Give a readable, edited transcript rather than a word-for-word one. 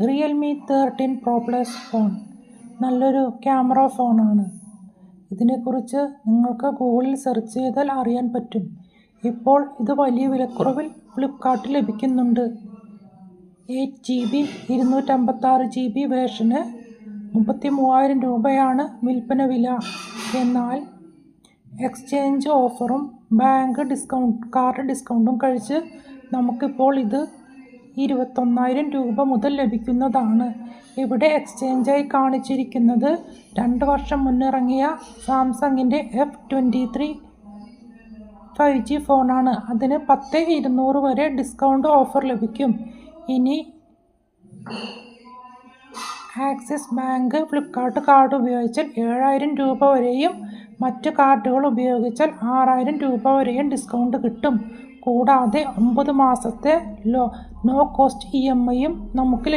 Realme 13 Pro Plus phone നല്ലൊരു camera ഫോണാണ്. ഇതിനെക്കുറിച്ച് നിങ്ങൾക്ക് ഗൂഗിളിൽ സെർച്ച് ചെയ്താൽ അറിയാൻ പറ്റും. ഇപ്പോൾ ഇത് വലിയ വിലക്കുറവിൽ ഫ്ലിപ്കാർട്ടിൽ ലഭിക്കുന്നുണ്ട്. 8GB 256GB വേർഷന് 33,000 രൂപയാണ് വിൽപ്പന വില. എന്നാൽ എക്സ്ചേഞ്ച് ഓഫറും ബാങ്ക് കാർഡ് ഡിസ്കൗണ്ടും കഴിച്ച് നമുക്കിപ്പോൾ ഇത് 21,000 രൂപ മുതൽ ലഭിക്കുന്നതാണ്. ഇവിടെ എക്സ്ചേഞ്ചായി കാണിച്ചിരിക്കുന്നത് 2 വർഷം മുന്നിറങ്ങിയ സാംസങ്ങിൻ്റെ F23 5G ഫോണാണ്. അതിന് 10,200 വരെ ഡിസ്കൗണ്ട് ഓഫർ ലഭിക്കും. ഇനി ആക്സിസ് ബാങ്ക് ഫ്ലിപ്കാർട്ട് കാർഡ് ഉപയോഗിച്ചാൽ 7,000 രൂപ വരെയും മറ്റ് കാർഡുകൾ ഉപയോഗിച്ചാൽ 6,000 രൂപ വരെയും ഡിസ്കൗണ്ട് കിട്ടും. കൂടാതെ 9 മാസത്തെ നോ കോസ്റ്റ് EMIയും നമുക്ക്